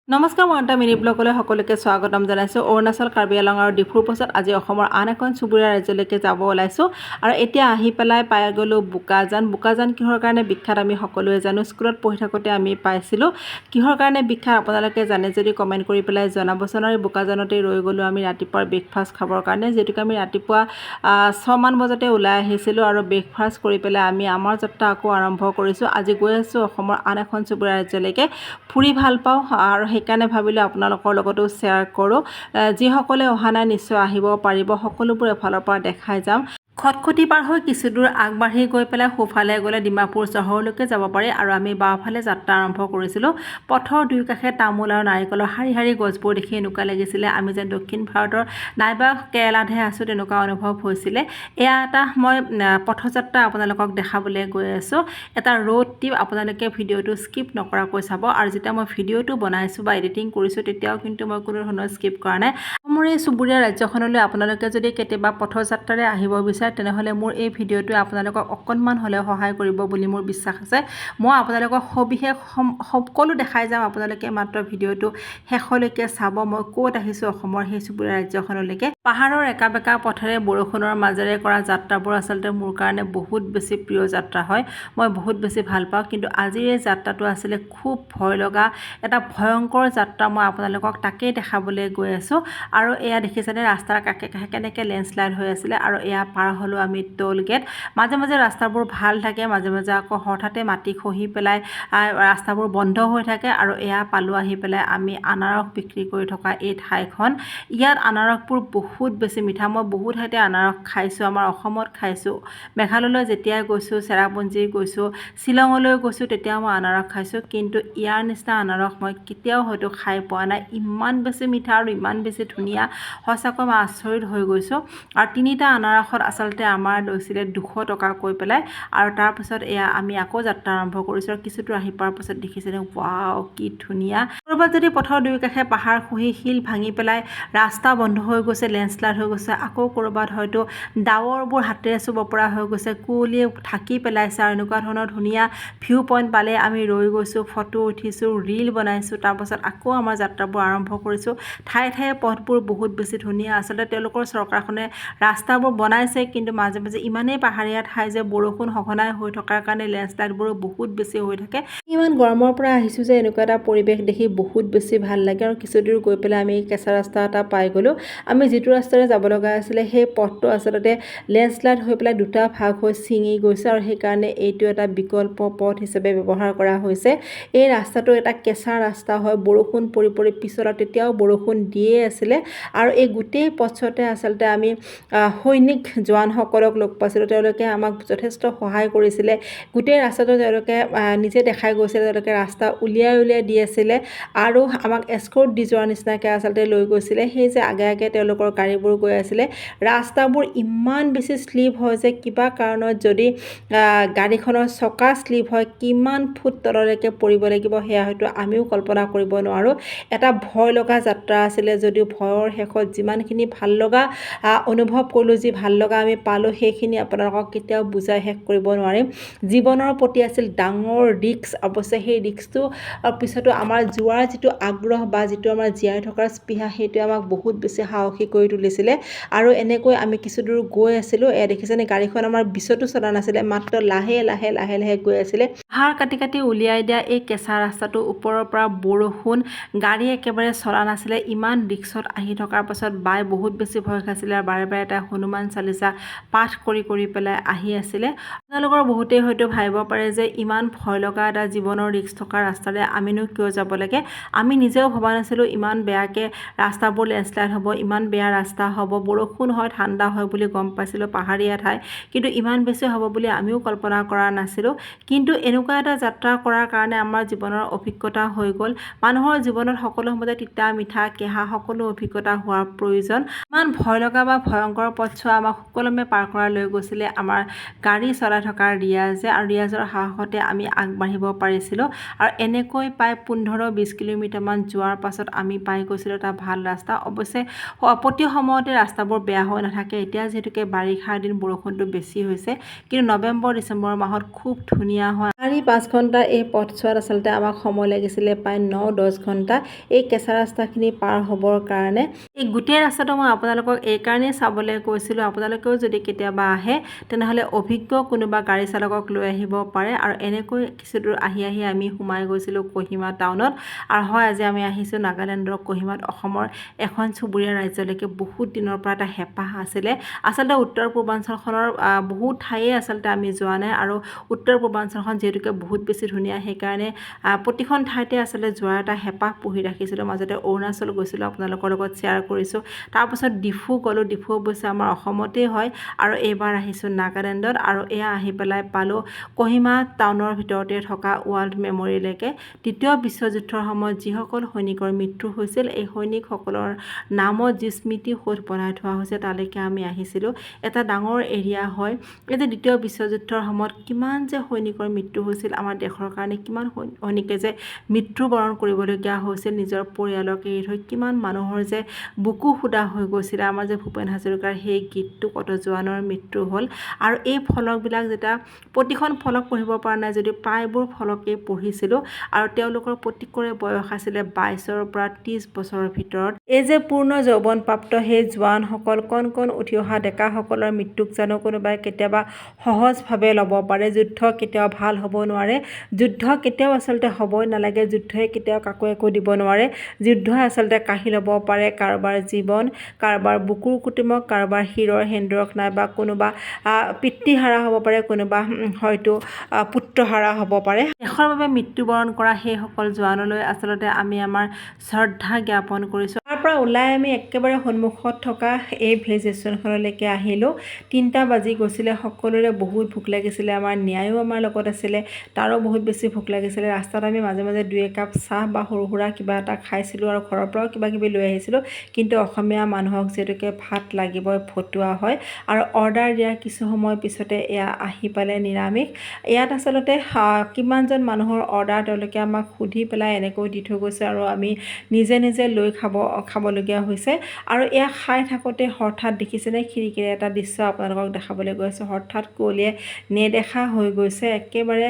নমস্কাৰ, মই এটা মিনি ব্লগলৈ সকলোকে স্বাগতম জনাইছোঁ। অৰুণাচল, কাৰ্বি আংলং আৰু ডিফুৰ পাছত আজি অসমৰ আন এখন চুবুৰীয়া ৰাজ্যলৈকে যাব ওলাইছোঁ আৰু এতিয়া আহি পেলাই পাই গ'লোঁ বোকাজান। বোকাজান কিহৰ কাৰণে বিখ্যাত আমি সকলোৱে জানো। স্কুলত পঢ়ি থাকোঁতে আমি পাইছিলোঁ। কিহৰ কাৰণে বিখ্যাত আপোনালোকে জানে যদি কমেণ্ট কৰি পেলাই জনাবচোন। আৰু বোকাজানতে ৰৈ গ'লোঁ আমি ৰাতিপুৱাৰ ব্ৰেকফাষ্ট খাবৰ কাৰণে, যিহেতুকে আমি ৰাতিপুৱা 6মান বজাতে ওলাই আহিছিলোঁ আৰু ব্ৰেকফাষ্ট কৰি পেলাই আমি আমাৰ যাত্ৰা আকৌ আৰম্ভ কৰিছোঁ। আজি গৈ আছোঁ অসমৰ আন এখন চুবুৰীয়া ৰাজ্যলৈকে। ফুৰি ভাল পাওঁ আৰু সেইকাৰণে ভাবিলোঁ আপোনালোকৰ লগতো শ্বেয়াৰ কৰোঁ। যিসকলে অহা নাই নিশ্চয় আহিব পাৰিব, সকলোবোৰ এফালৰ পৰা দেখাই যাম। খটখটি পাৰ হৈ কিছু দূৰ আগবাঢ়ি গৈ পেলাই সোঁফালে গ'লে ডিমাপুৰ চহৰলৈকে যাব পাৰি আৰু আমি বাওঁফালে যাত্ৰা আৰম্ভ কৰিছিলোঁ। পথৰ দুই কাষে তামোল আৰু নাৰিকলৰ শাৰী শাৰী গছবোৰ দেখি এনেকুৱা লাগিছিলে আমি যেন দক্ষিণ ভাৰতৰ নাইবা কেৰেলাতহে আছোঁ, তেনেকুৱা অনুভৱ হৈছিলে। এয়া এটা মই পথযাত্ৰা আপোনালোকক দেখাবলৈ গৈ আছোঁ। এটা ৰোড ট্ৰিপ, আপোনালোকে ভিডিঅ'টো স্কিপ নকৰাকৈ চাব। আৰু যেতিয়া মই ভিডিঅ'টো বনাইছোঁ বা এডিটিং কৰিছোঁ তেতিয়াও কিন্তু মই কোনো ধৰণৰ স্কিপ কৰা নাই। মোৰ এই চুবুৰীয়া ৰাজ্যখনলৈ আপোনালোকে যদি কেতিয়াবা পথযাত্ৰাৰে আহিব বিচাৰে তেনেহ'লে মোৰ এই ভিডিঅ'টোৱে আপোনালোকক অকণমান হ'লেও সহায় কৰিব বুলি মোৰ বিশ্বাস আছে। মই আপোনালোকক সবিশেষ সকলো দেখাই যাম, আপোনালোকে মাত্ৰ ভিডিঅ'টো শেষলৈকে চাব। মই ক'ত আহিছোঁ অসমৰ সেই চুবুৰীয়া ৰাজ্যখনলৈকে। পাহাৰৰ একা বেকা পথেৰে বৰষুণৰ মাজেৰে কৰা যাত্ৰাবোৰ আচলতে মোৰ কাৰণে বহুত বেছি প্ৰিয় যাত্ৰা হয়। মই বহুত বেছি ভাল পাওঁ, কিন্তু আজিৰ এই যাত্ৰাটো আছিলে খুব ভয় লগা এটা ভয়ংকৰ যাত্ৰা। মই আপোনালোকক তাকেই দেখাবলৈ গৈ আছোঁ। আৰু এয়া দেখিছেনে ৰাস্তাৰ কাষে কাষে কেনেকৈ লেণ্ডশ্লাইড হৈ আছিলে। আৰু এয়া পাৰ হ'লোঁ আমি টোল গেট। মাজে মাজে ৰাস্তাবোৰ ভাল থাকে, মাজে মাজে আকৌ হঠাতে মাটি খহি পেলাই ৰাস্তাবোৰ বন্ধ হৈ থাকে। আৰু এয়া পালোঁ আহি পেলাই আমি আনাৰস বিক্ৰী কৰি থকা এই ঠাইখন। ইয়াত আনাৰসবোৰ বহুত বেছি মিঠা। মই বহুত ঠাইতে আনাৰস খাইছোঁ, আমাৰ অসমত খাইছোঁ। মেঘালয়লৈ যেতিয়াই গৈছোঁ, চেৰাপুঞ্জী গৈছোঁ, শ্বিলঙলৈ গৈছোঁ, তেতিয়াও মই আনাৰস খাইছোঁ, কিন্তু ইয়াৰ নিচিনা আনাৰস মই কেতিয়াও হয়তো খাই পোৱা নাই। ইমান বেছি মিঠা আৰু ইমান বেছি ধুনীয়া, সঁচাকৈ মই আচৰিত হৈ গৈছোঁ। আৰু 3টা আনাৰসত আচলতে আমাৰ লৈছিলে 200 টকা কৈ পেলাই। আৰু তাৰপিছত এয়া আমি আকৌ যাত্ৰা আৰম্ভ কৰিছোঁ। আৰু কিছু দূৰ আহি পোৱাৰ পাছত দেখিছেনে, ৱাও কি ধুনীয়া। ক'ৰবাত যদি পথৰ দুই কাষে পাহাৰ খহি শিল ভাঙি পেলাই ৰাস্তা বন্ধ হৈ গৈছে, লেণ্ডশ্লাইড হৈ গৈছে, আকৌ ক'ৰবাত হয়তো ডাৱৰবোৰ হাতেৰে চুব পৰা হৈ গৈছে, কুঁৱলীয়ে ঢাকি পেলাইছে, আৰু এনেকুৱা ধৰণৰ ধুনীয়া ভিউ পইণ্ট পালে আমি ৰৈ গৈছোঁ, ফটো উঠিছোঁ, ৰীল বনাইছোঁ। তাৰপাছত আকৌ আমাৰ যাত্ৰাবোৰ আৰম্ভ কৰিছোঁ। ঠায়ে ঠায়ে পথবোৰ বহুত বেছি ধুনীয়া। আচলতে তেওঁলোকৰ চৰকাৰখনে ৰাস্তাবোৰ বনাইছে, কিন্তু মাজে মাজে ইমানেই পাহাৰীয়া ঠাই যে বৰষুণ সঘনাই হৈ থকাৰ কাৰণে লেণ্ডশ্লাইডবোৰো বহুত বেছি হৈ থাকে। ইমান গৰমৰ পৰা আহিছোঁ যে এনেকুৱা এটা পৰিৱেশ দেখি বহুত বেছি ভাল লাগে। আৰু কিছু দূৰ গৈ পেলাই আমি কেঁচা ৰাস্তা এটা পাই গ'লোঁ। আমি যিটো ৰাস্তাৰে যাব লগা আছিলে সেই পথটো আচলতে লেণ্ডশ্লাইড হৈ পেলাই 2টা ভাগ হৈ ছিঙি গৈছে, আৰু সেইকাৰণে এইটো এটা বিকল্প পথ হিচাপে ব্যৱহাৰ কৰা হৈছে। এই ৰাস্তাটো এটা কেঁচা ৰাস্তা হয়, বৰষুণ পৰি পৰি পিছলৈ তেতিয়াও বৰষুণ দিয়ে আছিলে। আৰু এই গোটেই পথতে আচলতে আমি সৈনিক জোৱানসকলক লগ পাইছিলোঁ। তেওঁলোকে আমাক যথেষ্ট সহায় কৰিছিলে। গোটেই ৰাস্তাটো তেওঁলোকে নিজে দেখাই গৈছিলে, তেওঁলোকে ৰাস্তা উলিয়াই উলিয়াই দি আছিলে আৰু আমাক এস্কৰ্ট দি যোৱাৰ নিচিনাকৈ আচলতে লৈ গৈছিলে। সেই যে আগে আগে তেওঁলোকৰ গাড়ীবোৰ গৈ আছিলে, ৰাস্তাবোৰ ইমান বেছি শ্লিপ হয় যে কিবা কাৰণত যদি গাড়ীখনৰ চকা শ্লিপ হয় কিমান ফুট তললৈকে পৰিব লাগিব সেয়া হয়তো আমিও কল্পনা কৰিব নোৱাৰোঁ। এটা ভয় লগা যাত্ৰা আছিলে, যদিও ভয়ৰ শেষত যিমানখিনি ভাল লগা অনুভৱ কৰিলোঁ, যি ভাল লগা আমি পালোঁ, সেইখিনি আপোনালোকক কেতিয়াও বুজাই শেষ কৰিব নোৱাৰিম। জীৱনৰ প্ৰতি আছিল ডাঙৰ ৰিস্ক। অৱশ্যে সেই ৰিস্কটো পিছতো আমাৰ যোৱাৰ যিটো আগ্ৰহ বা যিটো আমাৰ জীয়াই থকাৰ স্পৃহা, সেইটোৱে আমাক বহুত বেছি সাহসী কৰি তুলিছিলে। আৰু এনেকৈ আমি কিছু দূৰ গৈ আছিলোঁ। এয়া দেখিছেনে, গাড়ীখন আমাৰ বিচতো চলা নাছিলে, মাত্ৰ লাহে লাহে লাহে লাহে গৈ আছিলে। পাহাৰ কাটি কাটি উলিয়াই দিয়া এই কেঁচা ৰাস্তাটো, ওপৰৰ পৰা বৰষুণ, গাড়ী একেবাৰে চলা নাছিলে। ইমান ৰিক্সত আহি থকাৰ পাছত বাই বহুত বেছি ভয় খাইছিলে আৰু বাৰে বাৰে এটা হনুমান চালিচা পাঠ কৰি কৰি পেলাই আহি আছিলে। আপোনালোকৰ বহুতেই হয়তো ভাবিব পাৰে যে ইমান ভয় লগা এটা জীৱনৰ ৰিক্স থকা ৰাস্তাৰে আমিনো কিয় যাব লাগে। আমি নিজেও ভবা নাছিলোঁ ইমান বেয়াকৈ ৰাস্তাবোৰ লেণ্ডশ্লাইড হ'ব, ইমান বেয়া ৰাস্তা হ'ব, বৰষুণ হয় ঠাণ্ডা হয় বুলি গম পাইছিলোঁ, পাহাৰীয়া ঠাই, কিন্তু ইমান বেছি হ'ব বুলি আমিও কল্পনা কৰা নাছিলোঁ। কিন্তু এনেকুৱা এটা যাত্ৰা কৰাৰ কাৰণে আমাৰ জীৱনৰ অভিজ্ঞতা হৈ গ'ল। মানুহৰ জীৱনত সকলো সময়তে তিতা মিঠা কেঁহা সকলো অভিজ্ঞতা হোৱাৰ প্ৰয়োজন। ইমান ভয় লগা বা ভয়ংকৰ পথছোৱা আমাক সুকলমে পাৰ কৰাই লৈ গৈছিলে আমাৰ গাড়ী চলাই থকা ৰিয়াজে, আৰু ৰিয়াজৰ সাহসতে আমি আগবাঢ়িব পাৰিছিলোঁ। আৰু এনেকৈ প্ৰায় 15-20 কিলোমিটাৰমান যোৱাৰ পাছত আমি পাই গৈছিলোঁ এটা ভাল ৰাস্তা। অৱশ্যে প্ৰতি সময়তে ৰাস্তাবোৰ বেয়া হৈ নাথাকে। এতিয়া যিহেতুকে বাৰিষাৰ দিন, বৰষুণটো বেছি হৈছে, কিন্তু নৱেম্বৰ ডিচেম্বৰ মাহত খুব ধুনীয়া হয়। 4-5 ঘণ্টাৰ এই পথছোৱাত আচলতে আমাক সময় লাগিছিলে প্ৰায় 9-10 ঘণ্টা এই কেঁচা ৰাস্তাখিনি পাৰ হ'বৰ কাৰণে। এই গোটেই ৰাস্তাটো মই আপোনালোকক এই কাৰণেই চাবলৈ কৈছিলোঁ, আপোনালোকেও যদি কেতিয়াবা আহে তেনেহ'লে অভিজ্ঞ কোনোবা গাড়ী চালকক লৈ আহিব পাৰে। আৰু এনেকৈ কিছু দূৰ আহি আমি সোমাই গৈছিলোঁ কহিমা টাউনত। আৰু হয়, আজি আমি আহিছোঁ নাগালেণ্ডৰ কহিমাত, অসমৰ এখন চুবুৰীয়া ৰাজ্যলৈকে। বহুত দিনৰ পৰা এটা হেঁপাহ আছিলে। আচলতে উত্তৰ পূৰ্বাঞ্চলখনৰ বহুত ঠায়ে আচলতে আমি যোৱা নাই, আৰু উত্তৰ পূৰ্বাঞ্চলখন যিহেতুকে বহুত বেছি ধুনীয়া, সেইকাৰণে প্ৰতিখন ঠাইতে আচলতে যোৱাৰ এটা হেঁপাহ পুহি ৰাখিছিলোঁ। মাজতে অৰুণাচল গৈছিলোঁ, আপোনালোকৰ লগত শ্বেয়াৰ কৰিছোঁ। তাৰপাছত ডিফু গ'লোঁ, ডিফু অৱশ্যে আমাৰ অসমতেই হয়। আৰু এইবাৰ আহিছোঁ নাগালেণ্ডত, আৰু এয়া আহি পেলাই পালোঁ কহিমা টাউনৰ ভিতৰতে থকা ৱাৰ্ল্ড মেমৰিয়েললৈকে। দ্বিতীয় বিশ্বযুদ্ধৰ সময়ত যিসকল সৈনিকৰ মৃত্যু হৈছিল, এই সৈনিকসকলৰ নামত যি স্মৃতিসৌধ বনাই থোৱা হৈছে তালৈকে আমি আহিছিলোঁ। এটা ডাঙৰ এৰিয়া হয়। এই যে দ্বিতীয় বিশ্বযুদ্ধৰ সময়ত কিমান যে সৈনিকৰ মৃত্যু হৈছিল, আমাৰ দেশৰ কাৰণে কিমান সৈনিকে যে মৃত্যুবৰণ কৰিবলগীয়া হৈছিল নিজৰ পৰিয়ালক এৰি থৈ, কিমান মানুহৰ যে বুকু ফুটা হৈ গৈছিলে। আমাৰ যে ভূপেন হাজৰিকাৰ সেই গীতটো, কত জোৱানৰ মৃত্যু হ'ল। আৰু এই ফলকবিলাক যেতিয়া প্ৰতিখন ফলক পঢ়িব পৰা নাই যদিও প্ৰায়বোৰ ফলকেই পঢ়িছিলোঁ। আৰু তেওঁলোকৰ প্ৰত্যেকৰে বয়স আছিলে 22ৰ পৰা 30 বছৰৰ ভিতৰত। এই যে পূৰ্ণ যৌৱনপ্ৰাপ্ত সেই জোৱানসকল, কণ উঠি অহা ডেকাসকলৰ মৃত্যুক জানো কোনোবাই কেতিয়াবা সহজভাৱে ল'ব পাৰে? যুদ্ধ কেতিয়াও ভাল হ'ব নোৱাৰে, যুদ্ধ কেতিয়াও আচলতে হ'বই নালাগে, যুদ্ধই কেতিয়াও কাকো একো দিব নোৱাৰে। যুদ্ধই আচলতে কাঢ়ি ল'ব পাৰে কাৰোবাৰ জীৱন, কাৰোবাৰ বুকুৰ কুটুমক, কাৰোবাৰ শিৰৰ সেন্দুৰক, নাইবা কোনোবা পিতৃহাৰা হ'ব পাৰে, কোনোবা হয়তো পুত্ৰহাৰা হ'ব পাৰে। দেশৰ বাবে মৃত্যুবৰণ কৰা সেইসকল জোৱানলৈ আচলতে আমি আমাৰ শ্ৰদ্ধা জ্ঞাপন কৰিছোঁ। তাৰ পৰা ওলাই আমি একেবাৰে সন্মুখত থকা এই ভেজ ৰেষ্টুৰেণ্টখনলৈকে আহিলোঁ। 3টা বাজি গৈছিলে, সকলোৰে বহুত ভোক লাগিছিলে। আমাৰ ন্যায়ো আমাৰ লগত আছিলে, তাৰো বহুত বেছি ভোক লাগিছিলে। ৰাস্তাত আমি মাজে মাজে 2 একাপ চাহ বা সৰু সুৰা কিবা এটা খাইছিলোঁ, আৰু ঘৰৰ পৰাও কিবা কিবি লৈ আহিছিলোঁ। কিন্তু অসমীয়া মানুহক যিহেতুকে ভাত লাগিবই, ভতুৱা হয়। আৰু অৰ্ডাৰ দিয়াৰ কিছু সময় পিছতে এয়া আহি পালে নিৰামিষ। ইয়াত আচলতে কিমানজন মানুহৰ অৰ্ডাৰ তেওঁলোকে আমাক সুধি পেলাই এনেকৈ দি থৈ গৈছে, আৰু আমি নিজে লৈ খাবলগীয়া হৈছে। আৰু এয়া খাই থাকোঁতে হঠাৎ দেখিছেনে, খিৰিকীৰে এটা দৃশ্য আপোনালোকক দেখাবলৈ গৈছোঁ। হঠাৎ কুঁৱলীয়ে নেদেখা হৈ গৈছে, একেবাৰে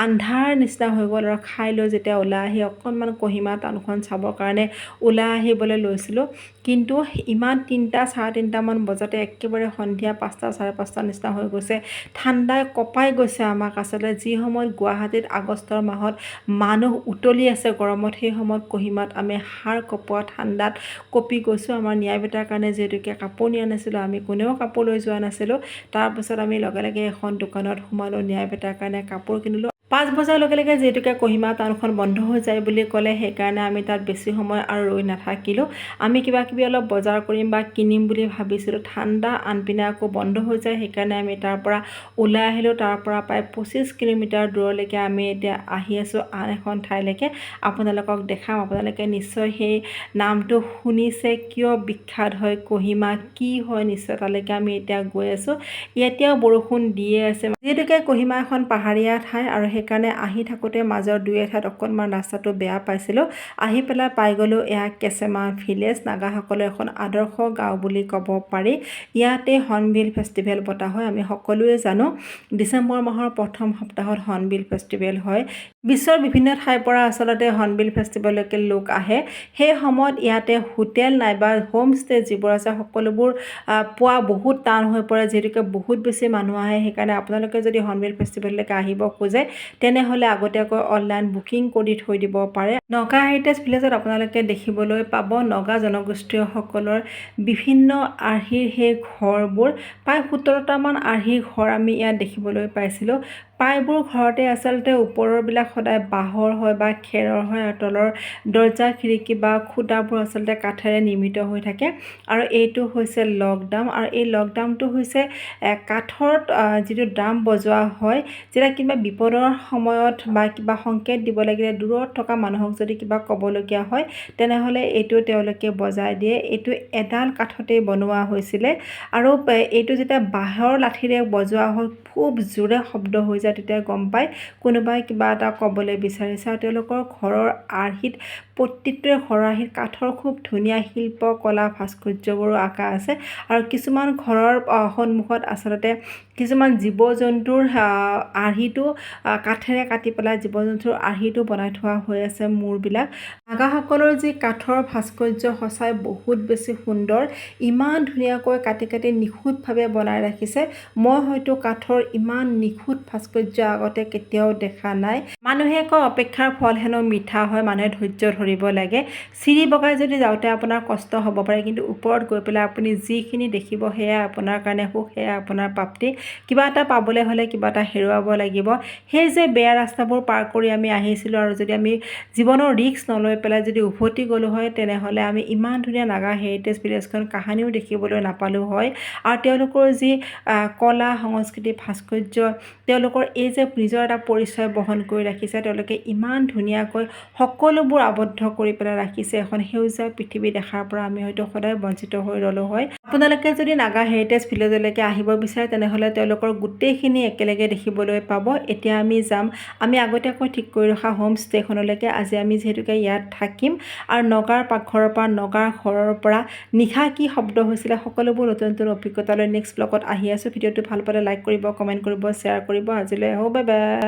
আন্ধাৰ নিচিনা হৈ গ'ল। আৰু খাই লৈ যেতিয়া ওলাই আহি অকণমান কহিমা টাউনখন চাবৰ কাৰণে ওলাই আহিবলৈ লৈছিলোঁ, কিন্তু ইমান 3টা 3:30মান বজাতে একেবাৰে সন্ধিয়া 5টা 5:30 নিচিনা হৈ গৈছে। ঠাণ্ডাই কঁপাই গৈছে আমাক। আচলতে যি সময়ত গুৱাহাটীত আগষ্টৰ মাহত মানুহ উতলি আছে গৰমত, সেই সময়ত কহিমাত আমি হাড় কঁপোৱা ঠাণ্ডাত কঁপি গৈছোঁ। আমাৰ ন্যায় বেটাৰ কাৰণে যিহেতুকে কাপোৰ নিয়া নাছিলোঁ, আমি কোনেও কাপোৰ লৈ যোৱা নাছিলোঁ। তাৰপিছত আমি লগে এখন দোকানত সোমালোঁ, ন্যায় বেটাৰ কাৰণে কাপোৰ কিনিলোঁ। 5 বজাৰ লগে যিহেতুকে কহিমা টাউনখন বন্ধ হৈ যায় বুলি ক'লে, সেইকাৰণে আমি তাত বেছি সময় আৰু ৰৈ নাথাকিলোঁ। আমি কিবা কিবি অলপ বজাৰ কৰিম বা কিনিম বুলি ভাবিছিলোঁ। ঠাণ্ডা, আনপিনে আকৌ বন্ধ হৈ যায়, সেইকাৰণে আমি তাৰ পৰা ওলাই আহিলোঁ। তাৰ পৰা প্ৰায় 25 কিলোমিটাৰ দূৰলৈকে আমি এতিয়া আহি আছোঁ আন এখন ঠাইলৈকে। আপোনালোকক দেখাম, আপোনালোকে নিশ্চয় সেই নামটো শুনিছে, কিয় বিখ্যাত হয় কহিমা, কি হয়, নিশ্চয় তালৈকে আমি এতিয়া গৈ আছোঁ। এতিয়াও বৰষুণ দিয়ে আছে, যিহেতুকে কহিমা এখন পাহাৰীয়া ঠাই, আৰু সেইকাৰণে আহি থাকোঁতে মাজৰ 2 এঠাইত অকণমান ৰাস্তাটো বেয়া পাইছিলোঁ। আহি পেলাই পাই গ'লোঁ এয়া কেচেমা ভিলেজ, নাগাসকলৰ এখন আদৰ্শ গাঁও বুলি ক'ব পাৰি। ইয়াতে হৰ্ণবিল ফেষ্টিভেল পতা হয়। আমি সকলোৱে জানো ডিচেম্বৰ মাহৰ প্ৰথম সপ্তাহত হৰ্ণবিল ফেষ্টিভেল হয়। বিশ্বৰ বিভিন্ন ঠাইৰ পৰা আচলতে হৰ্ণবিল ফেষ্টিভেললৈকে লোক আহে। সেই সময়ত ইয়াতে হোটেল নাইবা হোমষ্টে যিবোৰ আছে, সকলোবোৰ পোৱা বহুত টান হৈ পৰে, যিহেতুকে বহুত বেছি মানুহ আহে। সেইকাৰণে আপোনালোকে যদি হৰ্ণবিল ফেষ্টিভেললৈকে আহিব খোজে, তেনেহ'লে আগতীয়াকৈ অনলাইন বুকিং কৰি থৈ দিব পাৰে। নগা হেৰিটেজ ভিলেজত আপোনালোকে দেখিবলৈ পাব নগা জনগোষ্ঠীয়সকলৰ বিভিন্ন আৰ্হিৰ সেই ঘৰবোৰ। প্ৰায় 17টামান আৰ্হিৰ ঘৰ আমি ইয়াত দেখিবলৈ পাইছিলোঁ। প্ৰায়বোৰ ঘৰতে আচলতে ওপৰৰবিলাক সদায় বাঁহৰ হয় বা খেৰৰ হয়, আৰু তলৰ দৰ্জা খিৰিকী বা খুটাবোৰ আচলতে কাঠেৰে নিৰ্মিত হৈ থাকে। আৰু এইটো হৈছে লকডাউন, আৰু এই লকডাউনটো হৈছে কাঠৰ যিটো ড্ৰাম বজোৱা হয়, যেতিয়া কিবা বিপদৰ সময়ত বা কিবা সংকেত দিব লাগিলে, দূৰত থকা মানুহক যদি কিবা ক'বলগীয়া হয়, তেনেহ'লে এইটো তেওঁলোকে বজাই দিয়ে। এইটো এডাল কাঠতেই বনোৱা হৈছিলে, আৰু এইটো যেতিয়া বাঁহৰ লাঠিৰে বজোৱা হয়, খুব জোৰে শব্দ হৈ যায়, তেতিয়া গম পায় কোনোবাই কিবা এটা ক'বলৈ বিচাৰিছে। আৰু তেওঁলোকৰ ঘৰৰ আৰ্হিত, প্ৰত্যেকটোৰে ঘৰৰ আৰ্হিত কাঠৰ খুব ধুনীয়া শিল্পকলা ভাস্কৰ্যবোৰো আঁকা আছে। আৰু কিছুমান ঘৰৰ সন্মুখত আচলতে কিছুমান জীৱ জন্তুৰ আৰ্হিটো কাঠেৰে কাটি পেলাই জীৱ জন্তুৰ আৰ্হিটো বনাই থোৱা হৈ আছে মূৰবিলাক। নাগাসকলৰ যি কাঠৰ ভাস্কৰ্য সঁচাই বহুত বেছি সুন্দৰ, ইমান ধুনীয়াকৈ কাটি কাটি নিখুঁতভাৱে বনাই ৰাখিছে। মই হয়তো কাঠৰ ইমান নিখুঁত ভাস্কৰ্য আগতে কেতিয়াও দেখা নাই। মানুহে কয় অপেক্ষাৰ ফল হেনো মিঠা হয়, মানুহে ধৈৰ্য ধৰিব লাগে। চিৰি বগাই যদি যাওঁতে আপোনাৰ কষ্ট হ'ব পাৰে, কিন্তু ওপৰত গৈ পেলাই আপুনি যিখিনি দেখিব সেয়া আপোনাৰ কাৰণে সুখ, সেয়া আপোনাৰ প্ৰাপ্তি। কিবা এটা পাবলৈ হ'লে কিবা এটা হেৰুৱাব লাগিব। সেই যে বেয়া ৰাস্তাবোৰ পাৰ কৰি আমি আহিছিলোঁ, আৰু যদি আমি জীৱনৰ ৰিস্ক নলৈ পেলাই যদি উভতি গ'লোঁ হয়, তেনেহ'লে আমি ইমান ধুনীয়া নাগা হেৰিটেজ ভিলেজখন কাহানিও দেখিবলৈ নাপালোঁ হয়। আৰু তেওঁলোকৰ যি কলা সংস্কৃতি ভাস্কৰ্য, তেওঁলোকৰ এই যে নিজৰ এটা পৰিচয় বহন কৰি ৰাখিছে, তেওঁলোকে ইমান ধুনীয়াকৈ সকলোবোৰ আবদ্ধ কৰি পেলাই ৰাখিছে। এখন সেউজীয়া পৃথিৱী দেখাৰ পৰা আমি হয়তো সদায় বঞ্চিত হৈ ৰ'লোঁ হয়। আপোনালোকে যদি নাগা হেৰিটেজ ভিলেজলৈকে আহিব বিচাৰে, তেনেহ'লে তেওঁলোকৰ গোটেইখিনি একেলগে দেখিবলৈ পাব। এতিয়া আমি যাম আমি আগতীয়াকৈ ঠিক কৰি ৰখা হোম ষ্টেখনলৈকে। আজি আমি যিহেতুকে ইয়াত থাকিম, আৰু নগাৰ পাকঘৰৰ পৰা, নগাৰ ঘৰৰ পৰা নিশা কি শব্দ হৈছিলে, সকলোবোৰ নতুন নতুন অভিজ্ঞতালৈ নেক্সট ব্লগত আহি আছোঁ। ভিডিঅ'টো ভাল পালে লাইক কৰিব, কমেণ্ট কৰিব, শ্বেয়াৰ কৰিব। আজিলৈ বাই বাই।